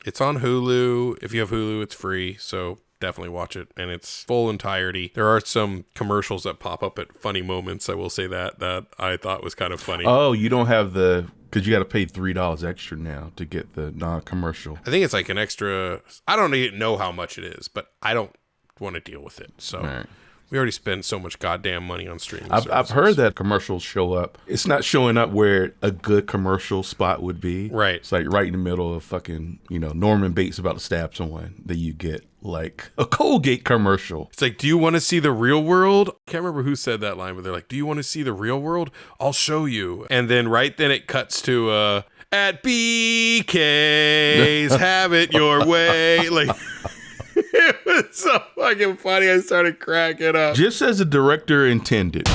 It's on Hulu. If you have Hulu, it's free, so definitely watch it, and it's full entirety. There are some commercials that pop up at funny moments, I will say that I thought was kind of funny. Oh, you don't have because you got to pay $3 extra now to get the non-commercial. I think it's like an extra, I don't even know how much it is, but I don't want to deal with it, so... Right. We already spend so much goddamn money on streaming services. I've heard that commercials show up. It's not showing up where a good commercial spot would be. Right. It's like right in the middle of fucking, Norman Bates about to stab someone. Then you get like a Colgate commercial. It's like, do you want to see the real world? I can't remember who said that line, but they're like, do you want to see the real world? I'll show you. And then right then it cuts to, at BK's, have it your way. Like... It was so fucking funny. I started cracking up. Just as the director intended.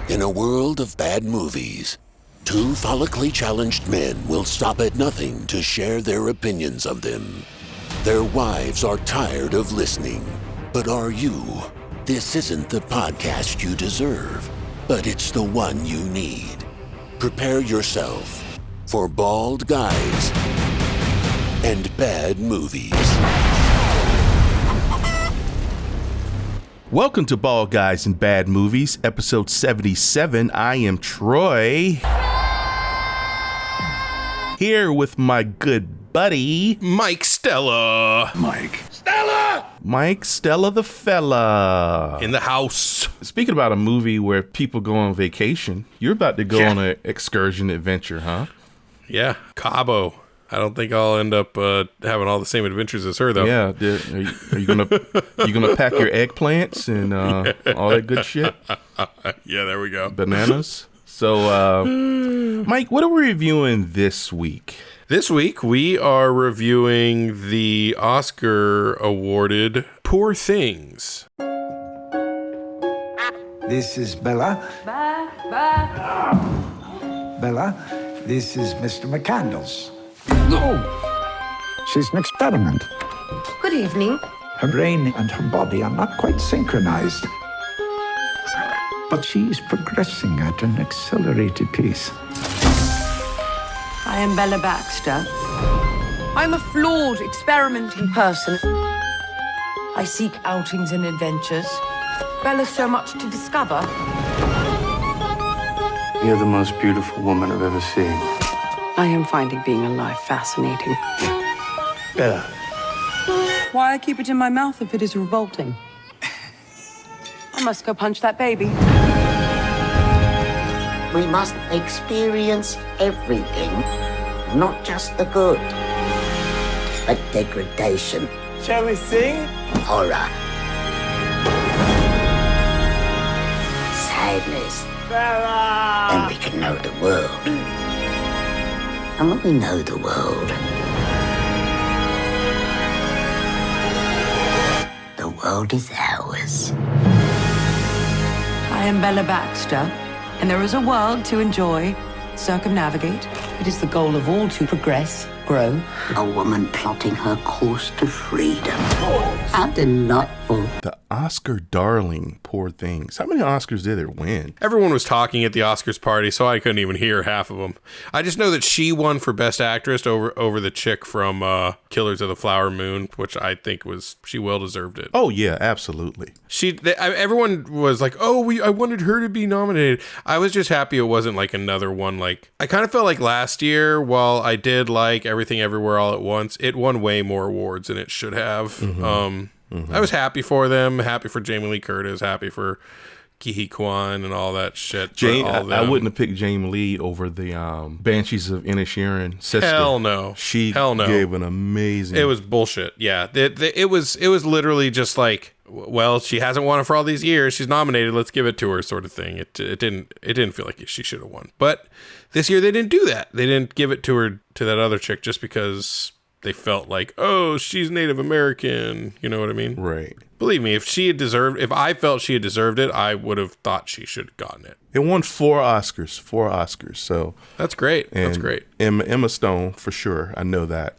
In a world of bad movies, two follically challenged men will stop at nothing to share their opinions of them. Their wives are tired of listening. But are you? This isn't the podcast you deserve, but it's the one you need. Prepare yourself for Bald Guys and Bad Movies. Welcome to Bald Guys and Bad Movies, episode 77. I am Troy. Here with my good buddy, Mike Stella. Mike Stella the fella. In the house. Speaking about a movie where people go on vacation, you're about to go on an excursion adventure, huh? Yeah, Cabo. I don't think I'll end up having all the same adventures as her, though. Yeah, are you gonna pack your eggplants and all that good shit? Yeah, there we go. Bananas. So, Mike, what are we reviewing this week? This week we are reviewing the Oscar-awarded Poor Things. This is Bella. Bella, this is Mr. McCandles. No, she's an experiment. Good evening. Her brain and her body are not quite synchronized. But she's progressing at an accelerated pace. I am Bella Baxter. I'm a flawed, experimenting person. I seek outings and adventures. Bella's so much to discover. You're the most beautiful woman I've ever seen. I am finding being alive fascinating. Bella. Why I keep it in my mouth if it is revolting? I must go punch that baby. We must experience everything, not just the good, but degradation. Shall we sing? Horror. Sadness. Bella! Then we can know the world. And when we know the world, the world is ours. I am Bella Baxter, and there is a world to enjoy, circumnavigate. It is the goal of all to progress, grow. A woman plotting her course to freedom. How delightful. The Oscar darling, Poor Things. How many Oscars did it win? Everyone was talking at the Oscars party, so I couldn't even hear half of them. I just know that she won for Best Actress over the chick from Killers of the Flower Moon, which I think she well deserved it. Oh, yeah, absolutely. Everyone was like, I wanted her to be nominated. I was just happy it wasn't like another one. Like, I kind of felt like last year, while I did like Everything Everywhere All at Once, it won way more awards than it should have. I was happy for them, happy for Jamie Lee Curtis, happy for Ki-Hee Kwan and all that shit. I wouldn't have picked Jamie Lee over the Banshees of Inisherin sister. Hell no. Hell no. Gave an amazing... It was bullshit. Yeah. It was literally just like, well, she hasn't won it for all these years. She's nominated. Let's give it to her, sort of thing. It didn't feel like she should have won. But this year they didn't do that. They didn't give it to her, to that other chick, just because they felt like, oh, she's Native American. You know what I mean? Right. Believe me, if I felt she had deserved it, I would have thought she should have gotten it. It won 4 Oscars. So that's great. That's great. Emma Stone, for sure. I know that.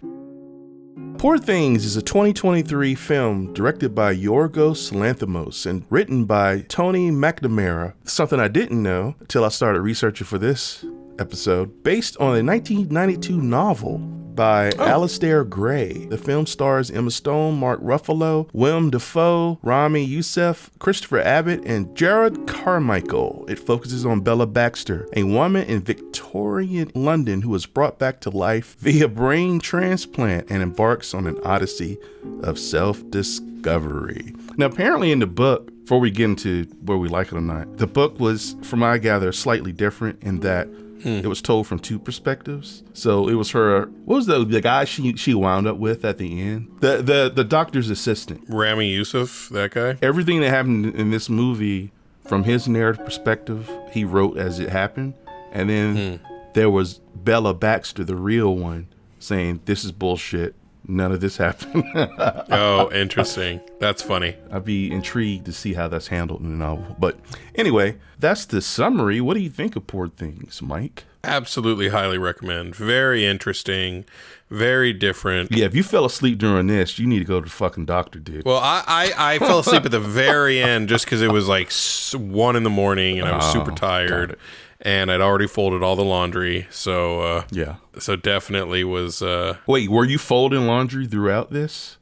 Poor Things is a 2023 film directed by Yorgos Lanthimos and written by Tony McNamara. Something I didn't know until I started researching for this episode, based on a 1992 novel by Alistair Gray. The film stars Emma Stone, Mark Ruffalo, Willem Dafoe, Rami Youssef, Christopher Abbott, and Jared Carmichael. It focuses on Bella Baxter, a woman in Victorian London who is brought back to life via brain transplant and embarks on an odyssey of self-discovery. Now, apparently in the book, before we get into whether we like it or not, the book was, from what I gather, slightly different in that it was told from two perspectives. So it was her, what was the guy she wound up with at the end? The doctor's assistant. Rami Youssef, that guy? Everything that happened in this movie, from his narrative perspective, he wrote as it happened. And then there was Bella Baxter, the real one, saying, this is bullshit. None of this happened. Oh, interesting. That's funny. I'd be intrigued to see how that's handled in the novel. But anyway, that's the summary. What do you think of Poor Things, Mike? Absolutely highly recommend. Very interesting. Very different. Yeah, if you fell asleep during this, you need to go to the fucking doctor, dude. Well, I fell asleep at the very end just because it was like 1 a.m. and I was super tired. And I'd already folded all the laundry, so yeah. So definitely was. Wait, were you folding laundry throughout this?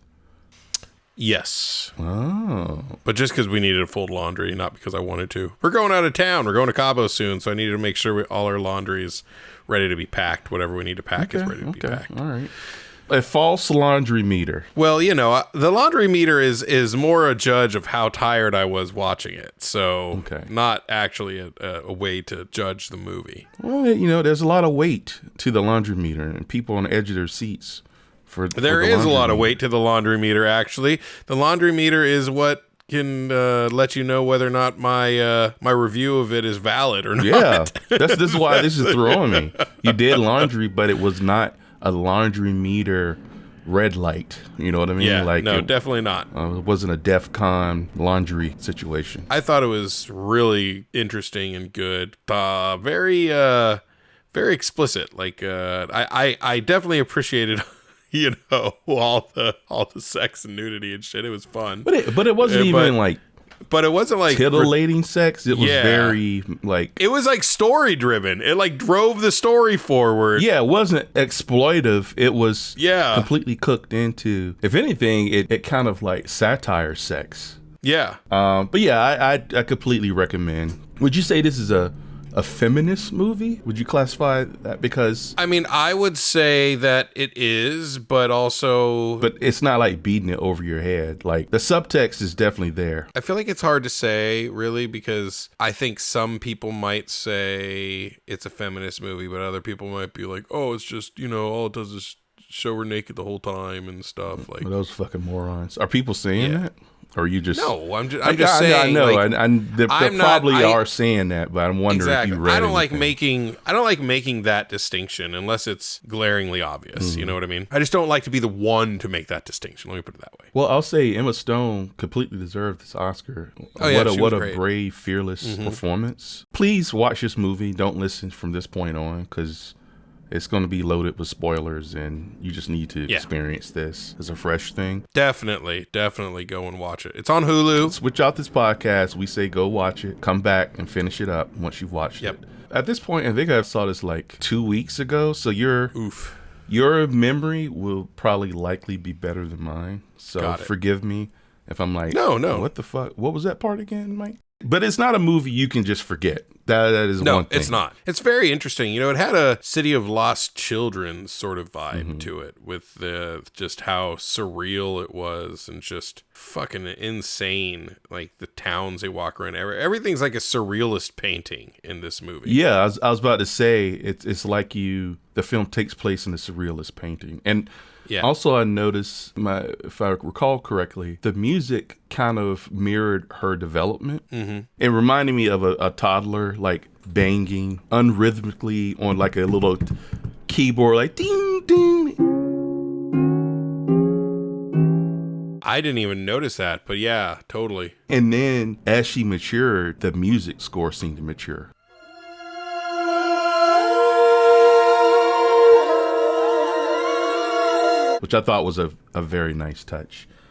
Yes. Oh. But just because we needed to fold laundry, not because I wanted to. We're going out of town. We're going to Cabo soon, so I needed to make sure all our laundry is ready to be packed. Whatever we need to pack is ready to be packed. All right. A false laundry meter. Well, you know, the laundry meter is more a judge of how tired I was watching it. So not actually a way to judge the movie. Well, you know, there's a lot of weight to the laundry meter and people on the edge of their seats. There is a lot of weight to the laundry meter, actually. The laundry meter is what can let you know whether or not my review of it is valid or not. Yeah, this is why this is throwing me. You did laundry, but it was not a laundry meter red light. You know what I mean? Yeah, no, definitely not. It wasn't a DEF-CON laundry situation. I thought it was really interesting and good. Very explicit. Like I definitely appreciated you know, all the sex and nudity and shit. It was fun. But it wasn't even like. But it wasn't like titillating sex. It was very like. It was like story driven. It like drove the story forward. Yeah, it wasn't exploitive. It was completely cooked into. If anything, it kind of like satire sex. Yeah. But yeah, I completely recommend. Would you say this is a feminist movie? Would you classify that? Because I mean, I would say that it is, but also it's not like beating it over your head. Like the subtext is definitely there. I feel like it's hard to say really, because I think some people might say it's a feminist movie, but other people might be like, oh, it's just, you know, all it does is show her naked the whole time and stuff. Like those fucking morons. Are people saying that? Or you just no? I'm just saying. I know, like, they probably are saying that, but I'm wondering if you read. I don't like making that distinction unless it's glaringly obvious. You know what I mean? I just don't like to be the one to make that distinction. Let me put it that way. Well, I'll say Emma Stone completely deserved this Oscar. Oh, yeah, what a brave, fearless performance. Please watch this movie. Don't listen from this point on, because it's going to be loaded with spoilers, and you just need to experience this as a fresh thing. Definitely go and watch it. It's on Hulu. Switch out this podcast. We say go watch it. Come back and finish it up once you've watched it. At this point, I think I saw this like 2 weeks ago, so your memory will probably likely be better than mine. So forgive me if I'm like, no, what the fuck? What was that part again, Mike? But it's not a movie you can just forget. That is one thing. No, it's not. It's very interesting. You know, it had a City of Lost Children sort of vibe to it, with just how surreal it was and just fucking insane. Like the towns they walk around, everything's like a surrealist painting in this movie. Yeah, I was about to say it's like the film takes place in a surrealist painting. And also, I noticed, if I recall correctly, the music kind of mirrored her development. It reminded me of a toddler, like, banging unrhythmically on, like, a little keyboard, like, ding, ding. I didn't even notice that, but yeah, totally. And then, as she matured, the music score seemed to mature. Which I thought was a very nice touch.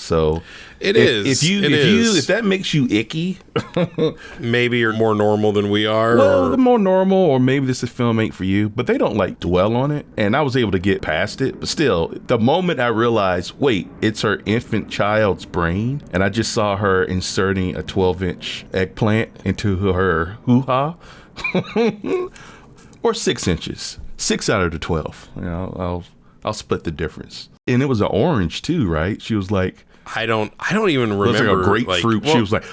So It is. if that makes you icky, maybe you're more normal than we are. well, or the more normal, or maybe this film ain't for you. But they don't like dwell on it, and I was able to get past it. But still, the moment I realized, wait, it's her infant child's brain, and I just saw her inserting a 12-inch eggplant into her hoo-ha, or 6 inches, 6 out of the 12. You know, I'll split the difference. And it was an orange too, right? She was like, I don't even remember. it was like a grapefruit. She was like,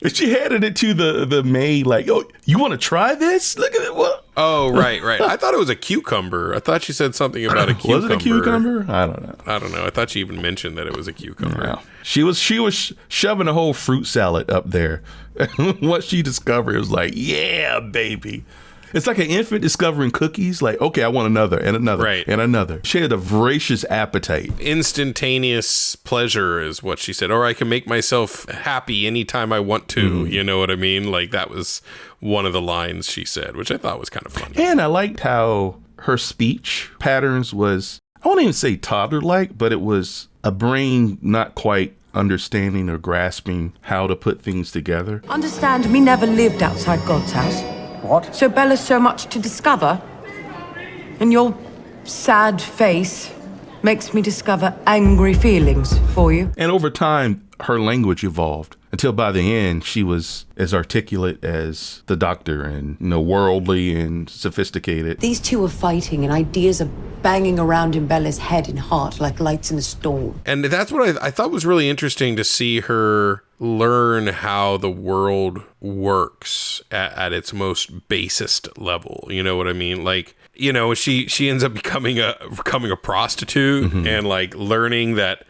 and she handed it to the maid, like, oh, you want to try this? Look at it. What? Oh, right. I thought it was a cucumber. I thought she said something about a cucumber. Was it a cucumber? I don't know. I thought she even mentioned that it was a cucumber. No. She was shoving a whole fruit salad up there. What she discovered, it was like, yeah, baby. It's like an infant discovering cookies. Like, okay, I want another and another and another. She had a voracious appetite. Instantaneous pleasure is what she said. Or I can make myself happy anytime I want to. You know what I mean? Like, that was one of the lines she said, which I thought was kind of funny. And I liked how her speech patterns was, I won't even say toddler-like, but it was a brain not quite understanding or grasping how to put things together. Understand, me never lived outside God's house. What? So Bella's so much to discover. And your sad face makes me discover angry feelings for you. And over time, her language evolved until by the end, she was as articulate as the doctor and, worldly and sophisticated. These two are fighting and ideas are banging around in Bella's head and heart like lights in a storm. And that's what I thought was really interesting, to see her learn how the world works at its most basest level. You know what I mean? Like, she ends up becoming a prostitute and like learning that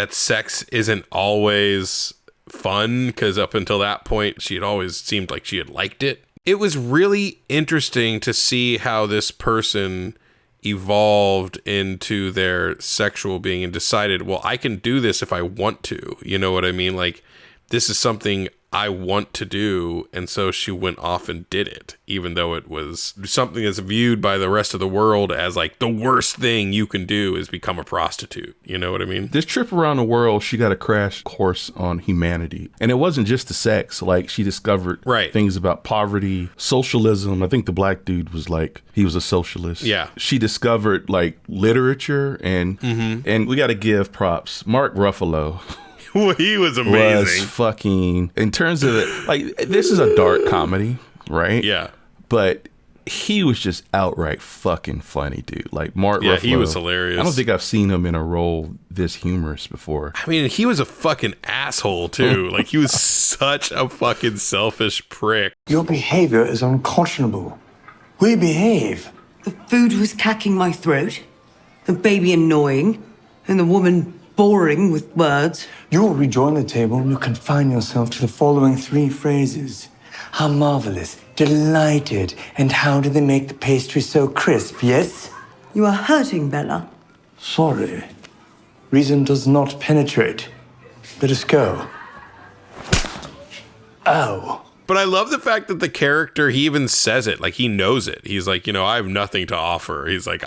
sex isn't always fun, because up until that point she had always seemed like she had liked it. It was really interesting to see how this person evolved into their sexual being and decided, well, I can do this if I want to. You know what I mean? Like, this is something I want to do. And so she went off and did it, even though it was something that's viewed by the rest of the world as like the worst thing you can do is become a prostitute. You know what I mean? This trip around the world, she got a crash course on humanity. And it wasn't just the sex. Like, she discovered things about poverty, socialism. I think the black dude was like, he was a socialist. Yeah. She discovered like literature and we got to give props. Mark Ruffalo. He was amazing. Was fucking, in terms of it, like, this is a dark comedy, right? Yeah. But he was just outright fucking funny, dude. Like, Mark Ruffalo. He was hilarious. I don't think I've seen him in a role this humorous before. I mean, he was a fucking asshole, too. Like, he was such a fucking selfish prick. Your behavior is unconscionable. We behave. The food was cacking my throat, the baby annoying, and the woman boring with words. You will rejoin the table and you confine yourself to the following 3 phrases. How marvelous, delighted, and how do they make the pastry so crisp, yes? You are hurting Bella. Sorry. Reason does not penetrate. Let us go. Oh. But I love the fact that the character, he even says it, like, he knows it. He's like, I have nothing to offer. He's like,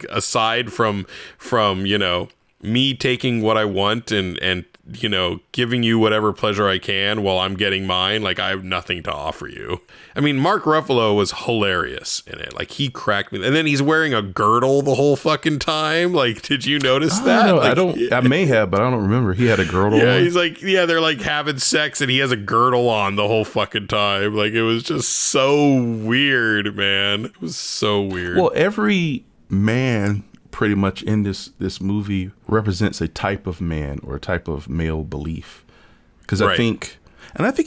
aside from, me taking what I want and giving you whatever pleasure I can while I'm getting mine, like, I have nothing to offer you. I mean, Mark Ruffalo was hilarious in it. Like, he cracked me. And then he's wearing a girdle the whole fucking time. Like, did you notice that? I may have, but I don't remember. He had a girdle on. He's like, they're like having sex and he has a girdle on the whole fucking time. Like, it was just so weird, man. It was so weird. Well, every man pretty much in this movie represents a type of man or a type of male belief, because I think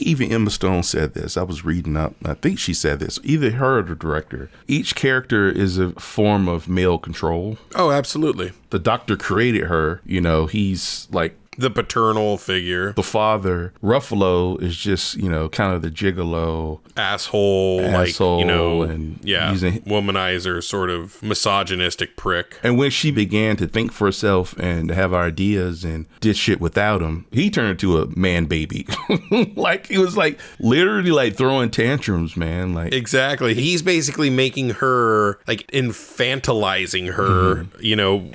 even Emma Stone said this. I was reading up, I think she said this, either her or the director. Each character is a form of male control. Oh, absolutely. The doctor created her, he's like The paternal figure. The father, Ruffalo, is just, kind of the gigolo. Asshole, like, and using womanizer, sort of misogynistic prick. And when she began to think for herself and to have ideas and did shit without him, he turned into a man baby. Like, he was like literally like throwing tantrums, man. Like, exactly. He's basically making her, like, infantilizing her,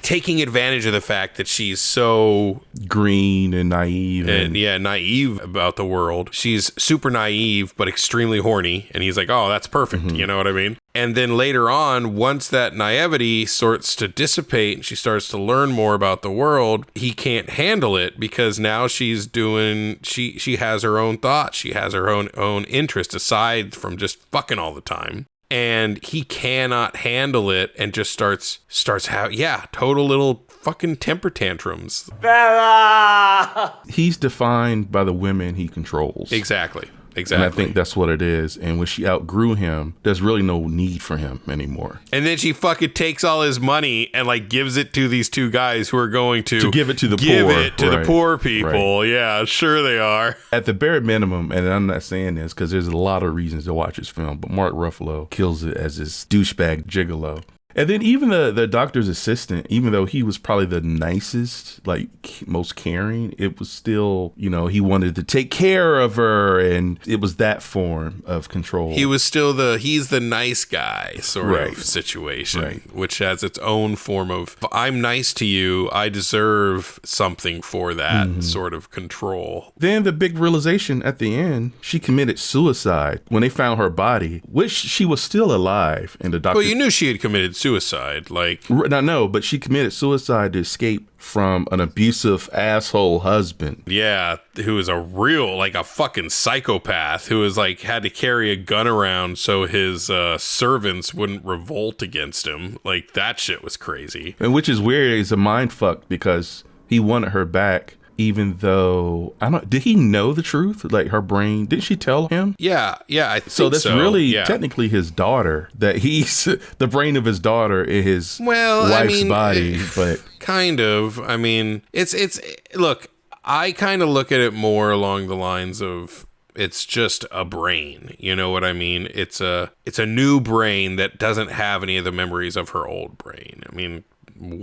taking advantage of the fact that she's so green and naive. And naive about the world. She's super naive, but extremely horny. And he's like, oh, that's perfect. You know what I mean? And then later on, once that naivety starts to dissipate and she starts to learn more about the world, he can't handle it because now she's doing, she has her own thoughts. She has her own interest aside from just fucking all the time. And he cannot handle it and just starts having, total little fucking temper tantrums. Bella! He's defined by the women he controls. Exactly. And I think that's what it is. And when she outgrew him, there's really no need for him anymore. And then she fucking takes all his money and like gives it to these two guys who are going to give it to the poor. Give it to the poor people. Right. Yeah, sure they are. At the bare minimum, and I'm not saying this because there's a lot of reasons to watch this film, but Mark Ruffalo kills it as this douchebag gigolo. And then even the doctor's assistant, even though he was probably the nicest, like most caring, it was still, he wanted to take care of her, and it was that form of control. He was still he's the nice guy sort of situation, which has its own form of, I'm nice to you, I deserve something for that sort of control. Then the big realization at the end, she committed suicide when they found her body, which she was still alive, and the doctor... Well, you knew she had committed suicide, like... No, but she committed suicide to escape from an abusive asshole husband. Yeah, who is a fucking psychopath who was like had to carry a gun around so his servants wouldn't revolt against him. Like, that shit was crazy. And which is weird, he's a mind fuck because he wanted her back. Even though did he know the truth? Like, her brain, didn't she tell him? Yeah, I think so. That's really technically his daughter. That he's the brain of his daughter in his wife's body, but kind of. I mean, it's look. I kind of look at it more along the lines of it's just a brain. You know what I mean? It's a new brain that doesn't have any of the memories of her old brain. I mean,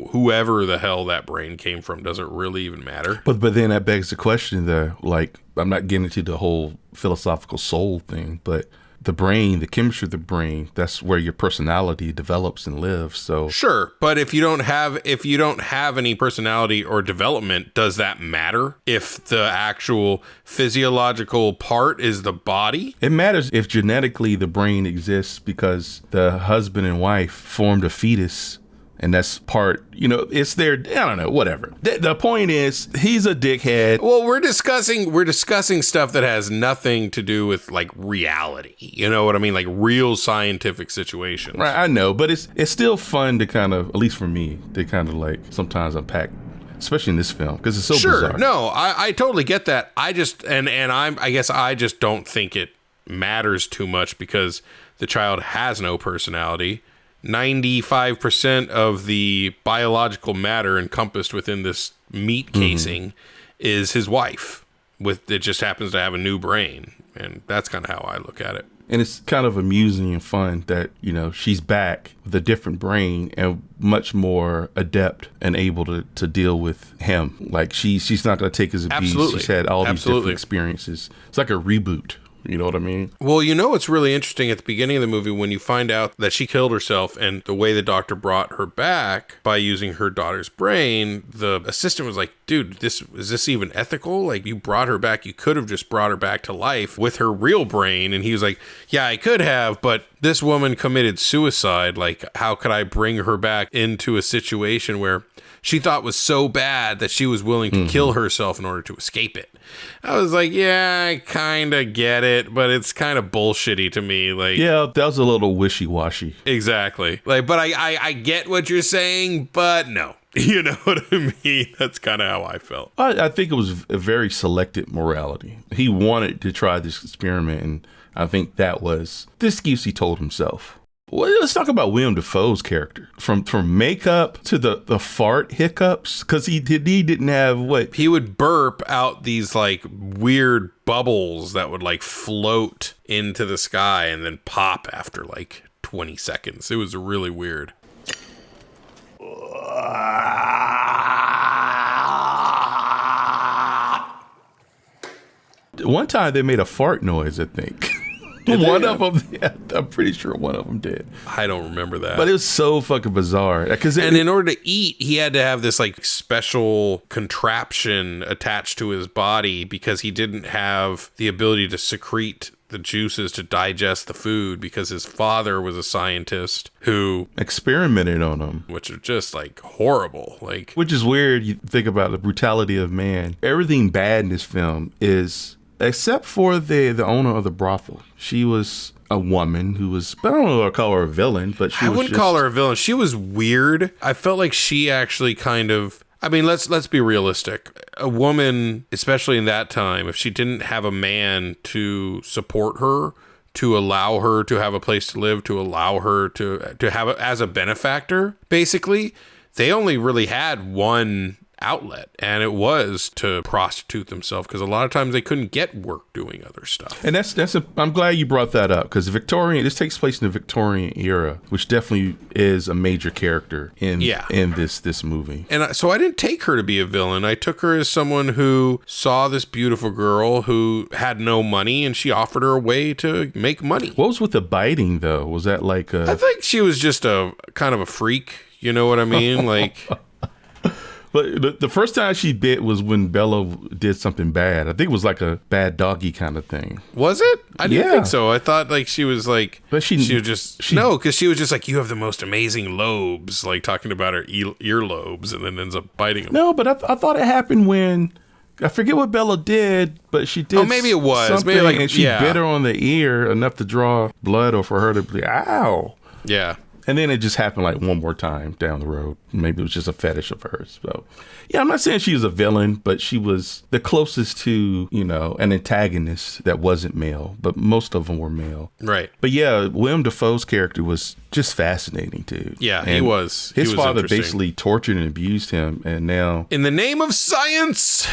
whoever the hell that brain came from doesn't really even matter. But then that begs the question though, like, I'm not getting into the whole philosophical soul thing, but the brain, the chemistry of the brain, that's where your personality develops and lives. So sure, but if you don't have any personality or development, does that matter? If the actual physiological part is the body? It matters if genetically the brain exists because the husband and wife formed a fetus. And that's part, it's there. I don't know, whatever. The point is, he's a dickhead. Well, we're discussing stuff that has nothing to do with like reality. You know what I mean? Like real scientific situations. Right, I know, but it's still fun to kind of, at least for me, to kind of like sometimes unpack, especially in this film, because it's so bizarre. No, I totally get that. I just I guess I just don't think it matters too much because the child has no personality. 95% of the biological matter encompassed within this meat casing is his wife. It just happens to have a new brain, and that's kind of how I look at it. And it's kind of amusing and fun that, she's back with a different brain and much more adept and able to deal with him. Like, she's not going to take his abuse. Absolutely. She's had all these different experiences. It's like a reboot. You know what I mean? Well, it's really interesting at the beginning of the movie when you find out that she killed herself, and the way the doctor brought her back by using her daughter's brain, the assistant was like, dude, is this even ethical? Like, you brought her back. You could have just brought her back to life with her real brain. And he was like, yeah, I could have, but this woman committed suicide. Like, how could I bring her back into a situation where she thought was so bad that she was willing to kill herself in order to escape it? I was like, yeah, I kind of get it, but it's kind of bullshitty to me. Like, yeah, that was a little wishy-washy. Exactly. Like, but I get what you're saying, but no. You know what I mean? That's kind of how I felt. I think it was a very selected morality. He wanted to try this experiment, and I think that was the excuse he told himself. Well, let's talk about Willem Dafoe's character. From makeup to the fart hiccups, because he didn't have what? He would burp out these like weird bubbles that would like float into the sky and then pop after like 20 seconds. It was really weird. One time they made a fart noise, I think. One of them, yeah, I'm pretty sure one of them did. I don't remember that. But it was so fucking bizarre. And in order to eat, he had to have this like special contraption attached to his body because he didn't have the ability to secrete the juices to digest the food because his father was a scientist who experimented on him, which are just like horrible. Like, which is weird. You think about the brutality of man. Everything bad in this film is, except for the owner of the brothel. She was a woman who was, but I don't know if I'd call her a villain, but I wouldn't call her a villain. She was weird. I felt like she actually kind of, I mean, let's be realistic. A woman, especially in that time, if she didn't have a man to support her, to allow her to have a place to live, to allow her to have as a benefactor, basically, they only really had one outlet, and it was to prostitute themselves because a lot of times they couldn't get work doing other stuff. And I'm glad you brought that up because this takes place in the Victorian era, which definitely is a major character in this movie. And so I didn't take her to be a villain. I took her as someone who saw this beautiful girl who had no money, and she offered her a way to make money. What was with the biting though? Was that like I think she was just a kind of a freak. You know what I mean? Like. But the first time she bit was when Bella did something bad. I think it was like a bad doggy kind of thing. Was it? I didn't think so. I thought like she was like, but she was just, no, because she was just like, you have the most amazing lobes, like talking about her earlobes, and then ends up biting them. No, but I thought it happened when, I forget what Bella did, but she did. Oh, maybe it was. Something, maybe like, and she bit her on the ear enough to draw blood, or for her to be, ow. Yeah. And then it just happened like one more time down the road. Maybe it was just a fetish of hers. So, yeah, I'm not saying she was a villain, but she was the closest to, an antagonist that wasn't male. But most of them were male. Right. But yeah, Willem Dafoe's character was just fascinating, dude. Yeah, and he was. His father basically tortured and abused him. And now, in the name of science.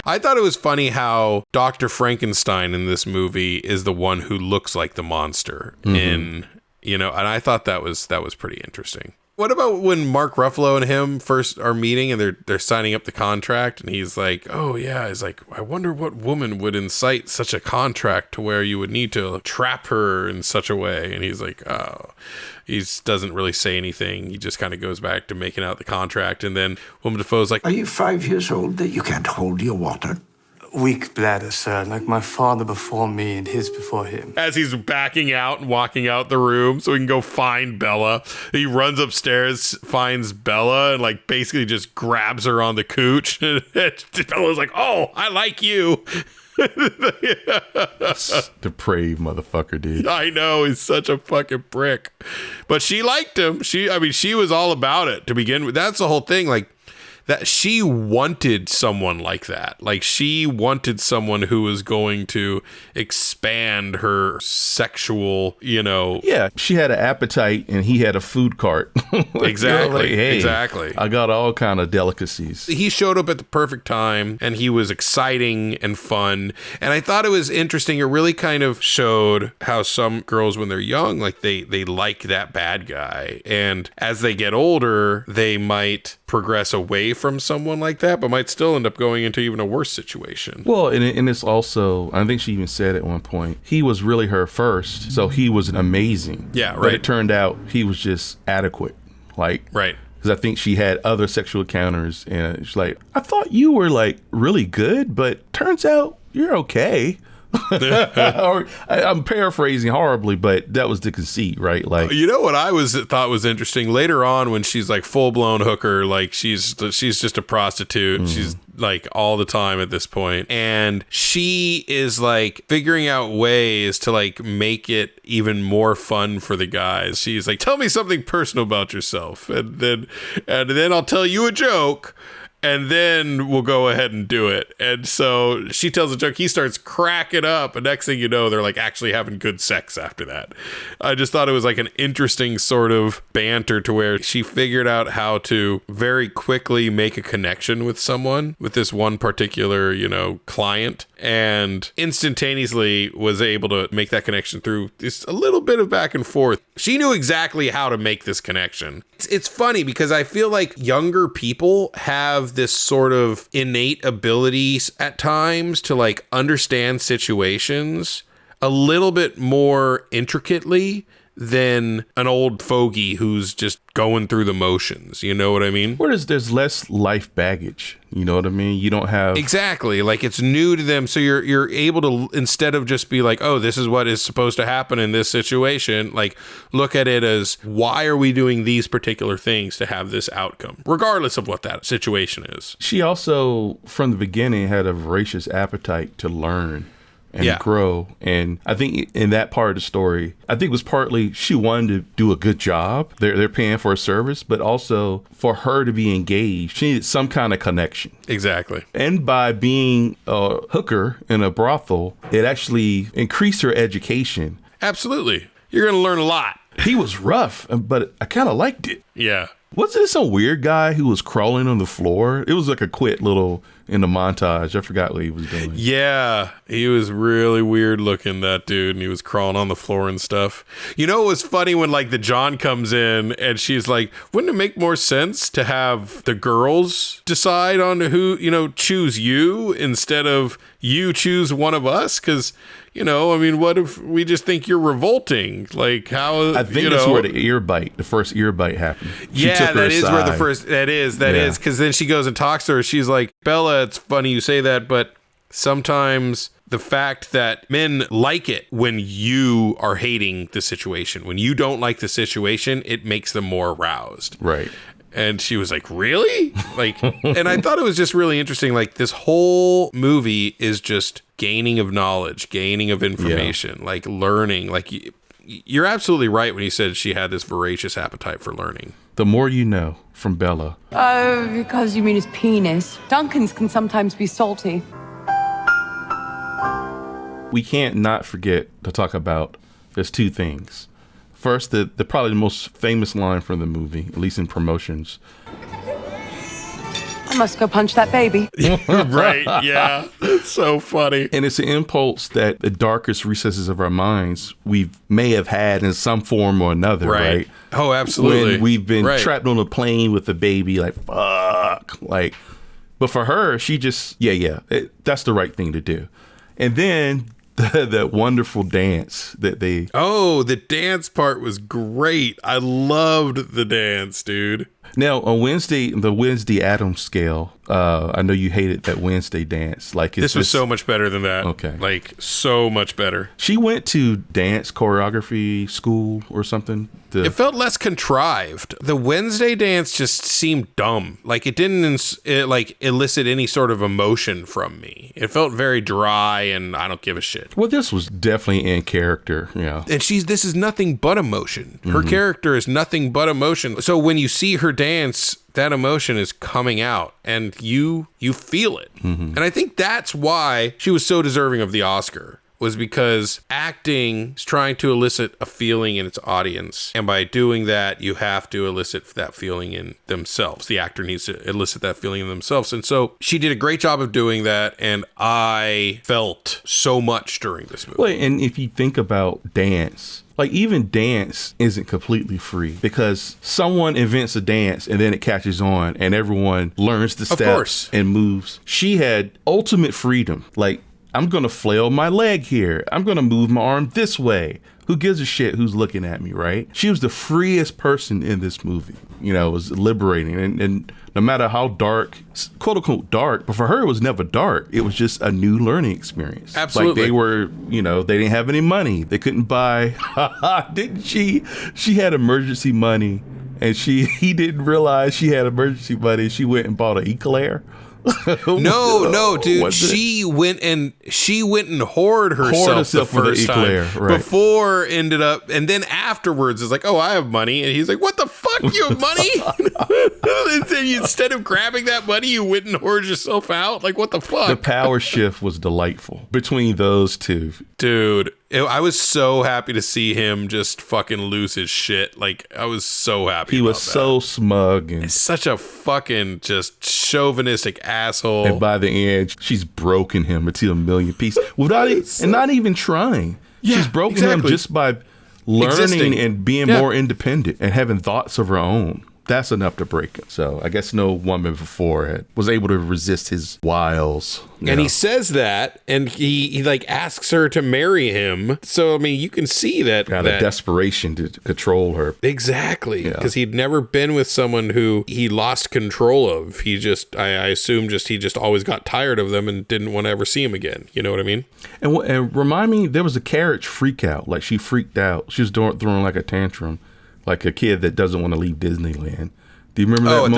I thought it was funny how Dr. Frankenstein in this movie is the one who looks like the monster and I thought that was pretty interesting. What about when Mark Ruffalo and him first are meeting and they're signing up the contract, and he's like, oh yeah, he's like, I wonder what woman would incite such a contract to where you would need to trap her in such a way. And he's like, oh, he doesn't really say anything. He just kind of goes back to making out the contract. And then Willem Dafoe's like, are you 5 years old that you can't hold your water? Weak bladder, sir, like my father before me and his before him. As he's backing out and walking out the room so he can go find Bella, he runs upstairs, finds Bella, and like basically just grabs her on the cooch. And Bella's like, oh, I like you. Depraved motherfucker, dude. I know, he's such a fucking prick. But she liked him. She was all about it to begin with. That's the whole thing. Like, that she wanted someone like that. Like, she wanted someone who was going to expand her sexual, Yeah, she had an appetite and he had a food cart. Exactly. Like, hey, exactly. I got all kind of delicacies. He showed up at the perfect time, and he was exciting and fun. And I thought it was interesting. It really kind of showed how some girls, when they're young, like they like that bad guy. And as they get older, they might progress away from someone like that, but might still end up going into even a worse situation. Well, and it's also, I think she even said at one point, he was really her first, so he was amazing. Yeah, right. But it turned out he was just adequate. Like, right. Because I think she had other sexual encounters, and she's like, I thought you were like really good, but turns out you're okay. Or, I'm paraphrasing horribly, but that was the conceit, right? Like, you know what I thought was interesting later on when she's like full blown hooker, like she's just a prostitute. She's like all the time at this point, and she is like figuring out ways to like make it even more fun for the guys. She's like, tell me something personal about yourself, and then I'll tell you a joke. and then we'll go ahead and do it. And so she tells a joke, he starts cracking up, and next thing you know, they're like actually having good sex after that. I just thought it was like an interesting sort of banter to where she figured out how to very quickly make a connection with someone, with this one particular, client, and instantaneously was able to make that connection through just a little bit of back and forth. She knew exactly how to make this connection. It's funny because I feel like younger people have this sort of innate ability at times to like understand situations a little bit more intricately than an old fogey who's just going through the motions. You know what I mean? Where there's less life baggage. You know what I mean? You don't have... Exactly. Like it's new to them. So you're able to, instead of just be like, oh, this is what is supposed to happen in this situation, like look at it as, why are we doing these particular things to have this outcome, regardless of what that situation is. She also, from the beginning, had a voracious appetite to learn and grow. And I think in that part of the story, I think it was partly she wanted to do a good job. They're paying for a service, but also for her to be engaged, she needed some kind of connection. Exactly. And by being a hooker in a brothel, it actually increased her education. Absolutely. You're going to learn a lot. He was rough, but I kind of liked it. Yeah. Wasn't it some weird guy who was crawling on the floor? It was like a quick little in the montage. I forgot what he was doing. Yeah, he was really weird looking, that dude, and he was crawling on the floor and stuff. You know, it was funny when like the John comes in and she's like, wouldn't it make more sense to have the girls decide on who, choose you instead of you choose one of us? Because, what if we just think you're revolting? Like how, I think that's where the first ear bite happened. That is where the first, that is, because then she goes and talks to her. She's like, Bella, it's funny you say that, but sometimes the fact that men like it when you are hating the situation, when you don't like the situation, it makes them more aroused. Right. And she was like, really? Like, and I thought it was just really interesting. Like this whole movie is just gaining of knowledge, gaining of information, like learning. Like you're absolutely right when you said she had this voracious appetite for learning. The more you know from Bella. Oh, because you mean his penis. Duncan's can sometimes be salty. We can't not forget to talk about, there's two things. First, the probably the most famous line from the movie, at least in promotions. I must go punch that baby. Right, yeah. It's so funny. And it's an impulse that the darkest recesses of our minds we may have had in some form or another, right? Oh, absolutely. When we've been trapped on a plane with a baby, like, fuck. Like, but for her, she just, that's the right thing to do. And then that wonderful dance that they... Oh, the dance part was great. I loved the dance, dude. Now, on the Wednesday Addams scale, I know you hated that Wednesday dance. Like this was so much better than that. Okay. Like, so much better. She went to dance choreography school or something. It felt less contrived. The Wednesday dance just seemed dumb. Like, it didn't elicit any sort of emotion from me. It felt very dry, and I don't give a shit. Well, this was definitely in character, yeah. And this is nothing but emotion. Her character is nothing but emotion. So when you see her dance, that emotion is coming out, and you feel it. And I think that's why she was so deserving of the Oscar, was because acting is trying to elicit a feeling in its audience. And by doing that, you have to elicit that feeling in themselves. The actor needs to elicit that feeling in themselves. And so she did a great job of doing that. And I felt so much during this movie. Well, and if you think about dance, like even dance isn't completely free because someone invents a dance and then it catches on and everyone learns the steps and moves. She had ultimate freedom. Like, I'm going to flail my leg here. I'm going to move my arm this way. Who gives a shit who's looking at me, right? She was the freest person in this movie. It was liberating. And no matter how dark, quote unquote dark, but for her, it was never dark. It was just a new learning experience. Absolutely. Like they were, they didn't have any money. They couldn't buy, didn't she? She had emergency money and he didn't realize she had emergency money. She went and bought an eclair. No, dude. She went and whored herself the first time eclair, right. before ended up, and then afterwards is like, oh, I have money, and he's like, what the fuck, you have money? And then instead of grabbing that money, you went and whored yourself out. Like, what the fuck? The power shift was delightful between those two, dude. I was so happy to see him just fucking lose his shit. Like, I was so happy. He was so smug and such a fucking just chauvinistic asshole. And by the end, she's broken him into a million pieces without and not even trying. Yeah, she's broken him just by learning and being more independent and having thoughts of her own. That's enough to break him. So I guess no woman before was able to resist his wiles. And he says that, and he like asks her to marry him. So I mean, you can see that out of desperation to control her. Exactly, because he'd never been with someone who he lost control of. He just, I assume, he just always got tired of them and didn't want to ever see him again. You know what I mean? And remind me, there was a carriage freak out. Like she freaked out. She was throwing like a tantrum. Like a kid that doesn't want to leave Disneyland. Do you remember that moment?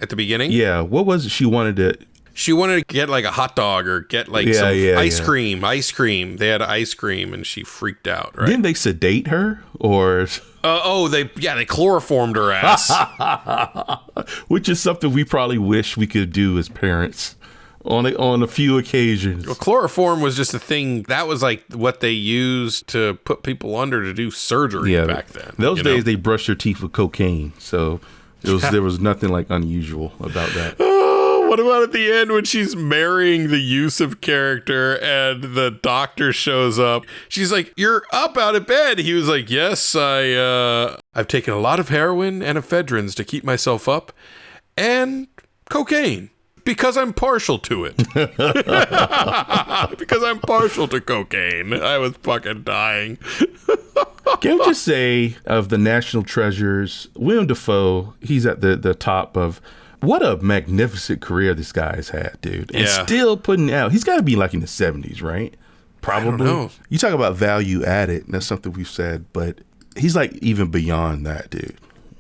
At the beginning? Yeah. What was it? She wanted to get like a hot dog or get like some ice cream. They had ice cream and she freaked out, right? Didn't they sedate her or? They chloroformed her ass. Which is something we probably wish we could do as parents. On a few occasions. Well, chloroform was just a thing that was like what they used to put people under to do surgery back then. Those days they brushed your teeth with cocaine, so there was nothing like unusual about that. Oh, what about at the end when she's marrying the Yusuf character and the doctor shows up? She's like, "You're up out of bed." He was like, "Yes, I've taken a lot of heroin and ephedrins to keep myself up, and cocaine." Because I'm partial to it. Because I'm partial to cocaine. I was fucking dying. Can we just say, of the national treasures, Willem Dafoe, he's at the top of, what a magnificent career this guy's had, dude. And still putting out, he's got to be like in the 70s, right? Probably. I don't know. You talk about value added, and that's something we've said, but he's like even beyond that, dude.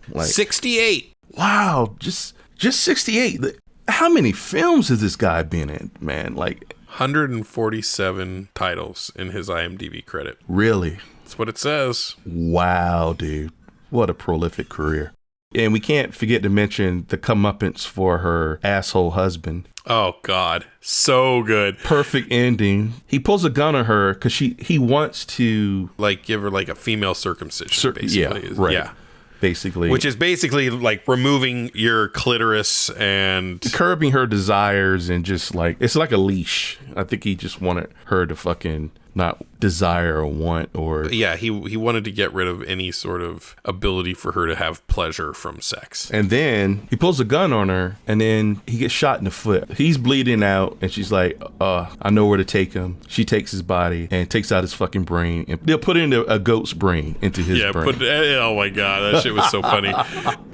Like 68. Wow, just 68. How many films has this guy been in, man? Like 147 titles in his IMDb credit. Really? That's what it says. Wow, dude. What a prolific career. And we can't forget to mention the comeuppance for her asshole husband. Oh, God. So good. Perfect ending. He pulls a gun on her because he wants to... like, give her, like, a female circumcision, basically. Yeah, right. Yeah. Basically. Which is basically like removing your clitoris and curbing her desires and just like, it's like a leash. I think he just wanted her to fucking not desire or want or... Yeah, he wanted to get rid of any sort of ability for her to have pleasure from sex. And then he pulls a gun on her and then he gets shot in the foot. He's bleeding out and she's like, I know where to take him. She takes his body and takes out his fucking brain and they'll put in a goat's brain into his brain. Oh my God, that shit was so funny.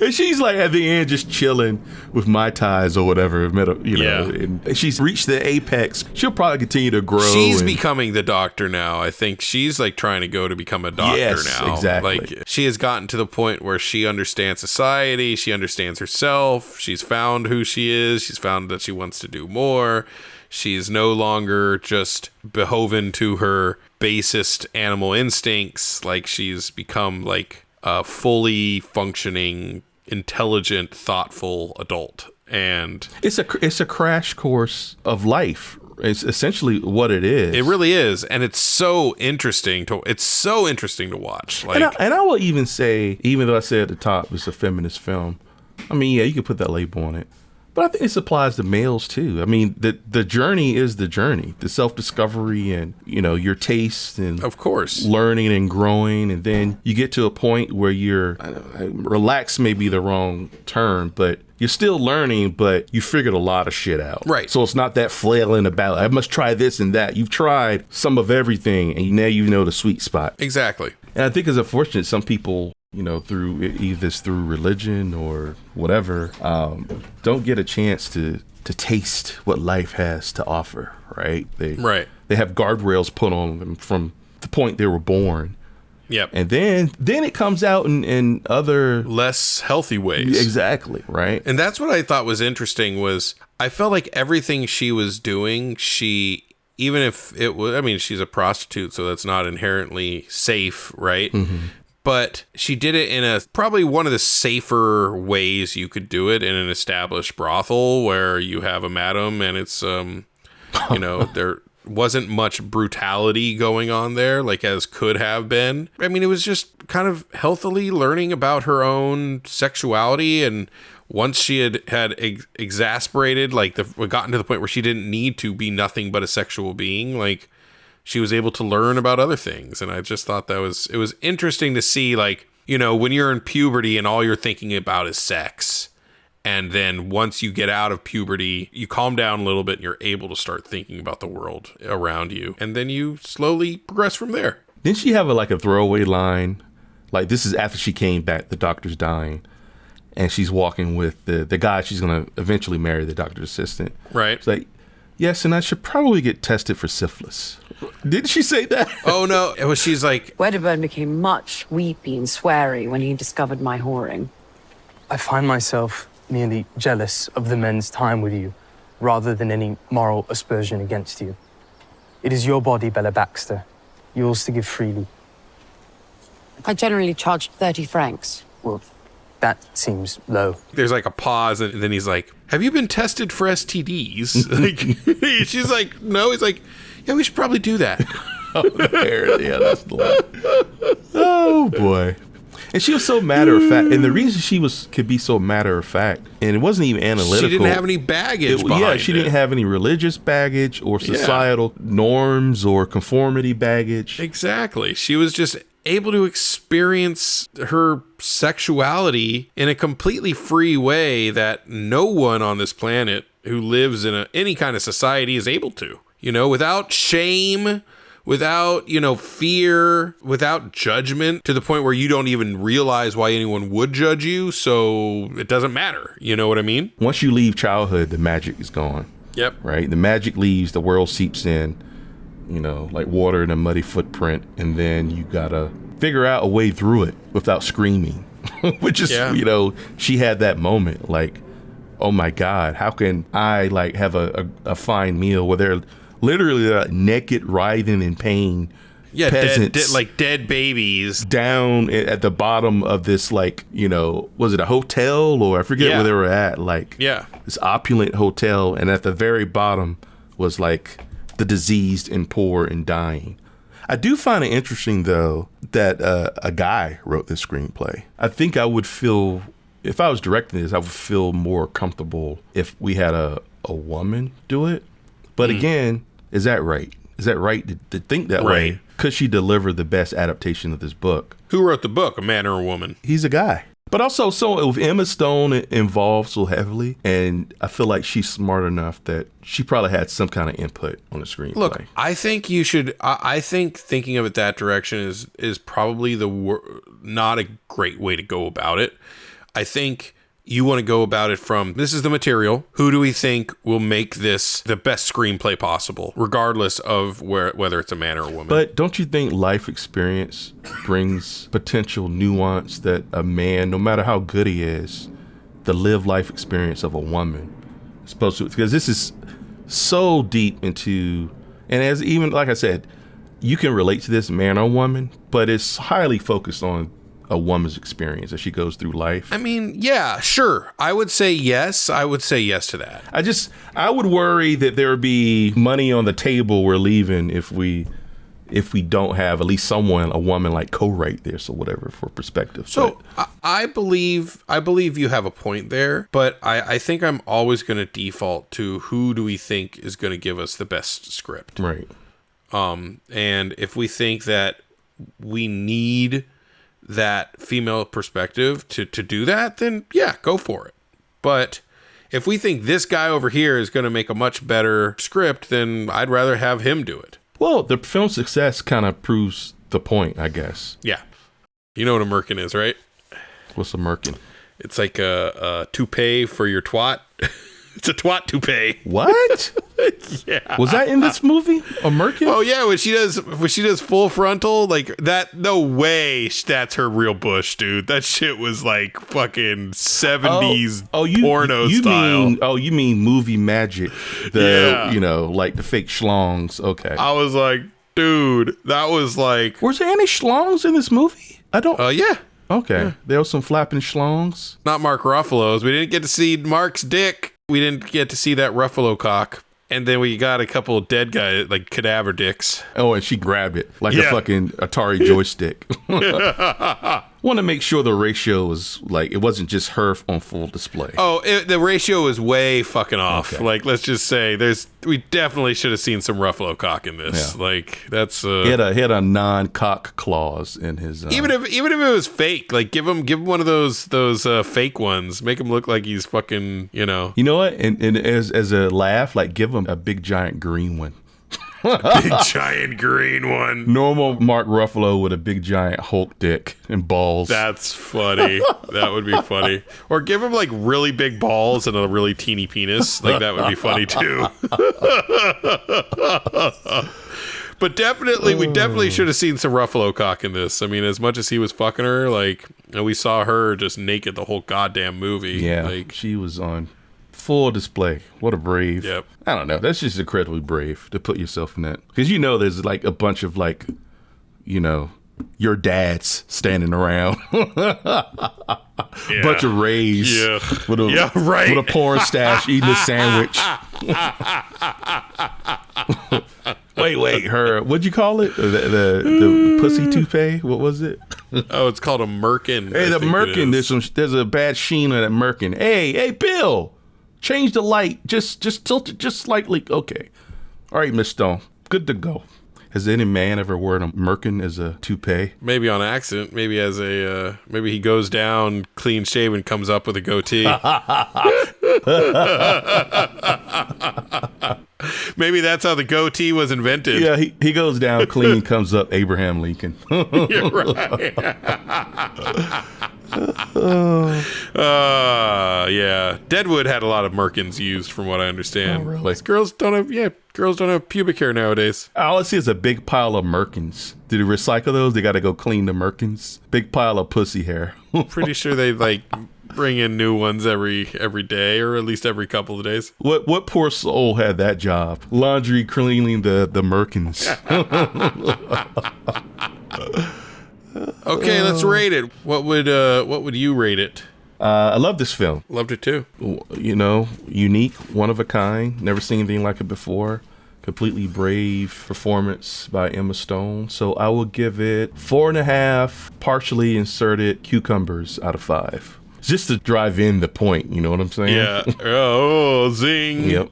And she's like at the end just chilling with Mai Tais or whatever, and she's reached the apex. She'll probably continue to grow. She's becoming the doctor now. I think she's like trying to go to become a doctor now. Exactly. Like she has gotten to the point where she understands society, she understands herself, she's found who she is, she's found that she wants to do more. She's no longer just beholden to her basest animal instincts. Like she's become like a fully functioning, intelligent, thoughtful adult. And it's a crash course of life. It's essentially what it is. It really is, and it's so interesting to watch. Like, and I will even say, even though I said at the top it's a feminist film, I mean, yeah, you could put that label on it, but I think this applies to males too. I mean, the journey is the journey, the self-discovery, and your taste, and of course learning and growing, and then you get to a point where you're relaxed, may be the wrong term, but you're still learning, but you figured a lot of shit out. Right. So it's not that flailing about, I must try this and that. You've tried some of everything, and now you know the sweet spot. Exactly. And I think it's unfortunate some people, through either through religion or whatever, don't get a chance to taste what life has to offer, right? They have guardrails put on them from the point they were born. Yep. And then it comes out in other less healthy ways. Exactly, right? And that's what I thought was interesting was I felt like everything she was doing, even if it was, I mean, she's a prostitute, so that's not inherently safe, right? Mm-hmm. But she did it in probably one of the safer ways you could do it in an established brothel where you have a madam and it's, there wasn't much brutality going on there, like as could have been. I mean, it was just kind of healthily learning about her own sexuality, and once she had exasperated, like gotten to the point where she didn't need to be nothing but a sexual being, like she was able to learn about other things. And I just thought it was interesting to see, like, when you're in puberty and all you're thinking about is sex. And then once you get out of puberty, you calm down a little bit and you're able to start thinking about the world around you. And then you slowly progress from there. Didn't she have a throwaway line? Like, this is after she came back, the doctor's dying. And she's walking with the guy she's going to eventually marry, the doctor's assistant. Right. It's like, yes, and I should probably get tested for syphilis. Didn't she say that? Oh, no. She's like... Wedderburn became much weepy and sweary when he discovered my whoring. I find myself merely jealous of the men's time with you, rather than any moral aspersion against you. It is your body, Bella Baxter. Yours to give freely. I generally charged 30 francs. Well, that seems low. There's like a pause, and then he's like, have you been tested for STDs? Like, she's like, no. He's like, yeah, we should probably do that. Oh, there. Yeah, that's the line. Oh, boy. And she was so matter of fact. And the reason she could be so matter of fact, and it wasn't even analytical. She didn't have any baggage behind she didn't have any religious baggage or societal norms or conformity baggage. Exactly. She was just able to experience her sexuality in a completely free way that no one on this planet who lives in any kind of society is able to, without shame, without, fear, without judgment, to the point where you don't even realize why anyone would judge you. So it doesn't matter. You know what I mean? Once you leave childhood, the magic is gone. Yep. Right. The magic leaves, the world seeps in, like water in a muddy footprint. And then you got to figure out a way through it without screaming, which is, she had that moment like, oh my God, how can I have a fine meal where they're literally naked, writhing in pain. Yeah, peasants dead babies down at the bottom of this, was it a hotel or I forget where they were at? This opulent hotel, and at the very bottom was the diseased and poor and dying. I do find it interesting though that a guy wrote this screenplay. I think I would feel, if I was directing this, I would feel more comfortable if we had a woman do it. But again, is that right? Is that right to think that way? Could she deliver the best adaptation of this book? Who wrote the book, a man or a woman? He's a guy. But also, so with Emma Stone involved so heavily, and I feel like she's smart enough that she probably had some kind of input on the screenplay. Look, I think you should. I think thinking of it that direction is probably not a great way to go about it. I think you want to go about it from, this is the material. Who do we think will make this the best screenplay possible, regardless of whether it's a man or a woman? But don't you think life experience brings potential nuance that a man, no matter how good he is, the lived life experience of a woman is supposed to, because this is so deep into, and as even, like I said, you can relate to this man or woman, but it's highly focused on a woman's experience as she goes through life. I mean, yeah, sure. I would say yes. I would say yes to that. I would worry that there would be money on the table we're leaving if we don't have at least a woman co-write this or whatever for perspective. So I believe you have a point there, but I think I'm always going to default to who do we think is going to give us the best script. Right. And if we think that we need that female perspective to do that, then yeah, go for it. But if we think this guy over here is going to make a much better script, then I'd rather have him do it. Well, the film success kind of proves the point, I guess. Yeah. You know what a merkin is, right? What's a merkin? It's like a toupee for your twat. It's a twat toupee. What? Yeah. Was that in this movie? A merkin? Oh yeah, when she does full frontal like that. No way, that's her real bush, dude. That shit was like fucking 70s porno style. You mean movie magic? Like the fake schlongs. Okay. I was like, dude, that was like. Was there any schlongs in this movie? I don't. Yeah. Okay. Yeah. There was some flapping schlongs. Not Mark Ruffalo's. We didn't get to see Mark's dick. We didn't get to see that Ruffalo cock. And then we got a couple of dead guys, like cadaver dicks. Oh, and she grabbed it like a fucking Atari joystick. Want to make sure the ratio was like, it wasn't just her on full display. Oh, the ratio was way fucking off. Okay. Like, let's just say we definitely should have seen some Ruffalo cock in this. Yeah. Like, that's he had a non-cock clause in his. Even if it was fake, like give him one of those fake ones. Make him look like he's fucking, You know what? And as a laugh, like give him a big giant green one. Big giant green one. Normal Mark Ruffalo with a big giant Hulk dick and balls. That's funny. That would be funny. Or give him like really big balls and a really teeny penis. Like that would be funny too. But we definitely should have seen some Ruffalo cock in this. I mean, as much as he was fucking her, like we saw her just naked the whole goddamn movie. Yeah, like she was on full display. What a brave. Yep. I don't know. That's just incredibly brave to put yourself in that. Because there's like a bunch of like, your dads standing around. Bunch of rays. Yeah. With a porn stash eating a sandwich. Wait, her, what'd you call it? The pussy toupee? What was it? Oh, it's called a merkin. Hey, the merkin. There's a bad sheen on that merkin. Hey, Bill. Change the light. Just tilt it just slightly. Okay. All right, Miss Stone. Good to go. Has any man ever worn a merkin as a toupee? Maybe on accident. Maybe as a maybe he goes down clean shaven, comes up with a goatee. Maybe that's how the goatee was invented. Yeah, he goes down clean, comes up Abraham Lincoln. You're right. Yeah. Deadwood had a lot of merkins used, from what I understand. Oh, really? Like, girls don't have pubic hair nowadays. All I see is a big pile of merkins. Did they recycle those? They got to go clean the merkins. Big pile of pussy hair. Pretty sure they like bring in new ones every day, or at least every couple of days. What poor soul had that job? Laundry cleaning the merkins. Okay, let's rate it. What would you rate it? I love this film. Loved it too. Unique, one of a kind. Never seen anything like it before. Completely brave performance by Emma Stone. So I will give it 4.5 partially inserted cucumbers out of 5. Just to drive in the point, you know what I'm saying? Yeah. Oh, zing. Yep.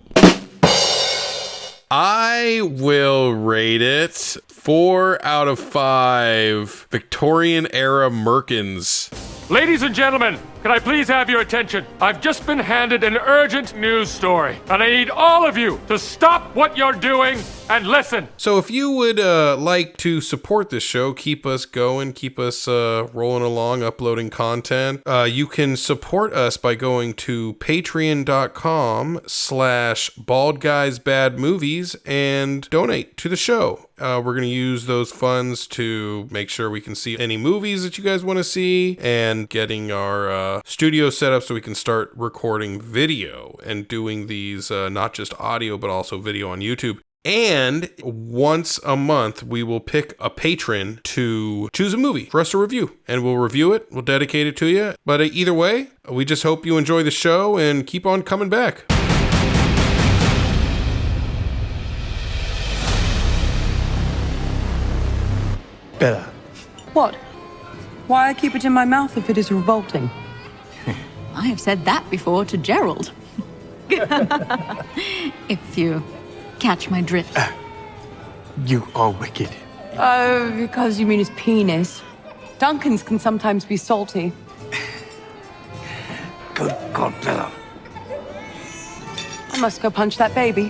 I will rate it 4 out of 5 Victorian era merkins. Ladies and gentlemen, can I please have your attention? I've just been handed an urgent news story, and I need all of you to stop what you're doing and listen. So if you would like to support this show, keep us going, keep us rolling along, uploading content, you can support us by going to patreon.com/baldguysbadmovies and donate to the show. We're going to use those funds to make sure we can see any movies that you guys want to see, and getting our studio set up so we can start recording video and doing these not just audio but also video on YouTube. And once a month, we will pick a patron to choose a movie for us to review, and we'll review it. We'll dedicate it to you. But either way, we just hope you enjoy the show and keep on coming back. Bella. What? Why I keep it in my mouth if it is revolting? I have said that before to Gerald. If you catch my drift. You are wicked. Oh, because you mean his penis. Duncan's can sometimes be salty. Good God, Bella. I must go punch that baby.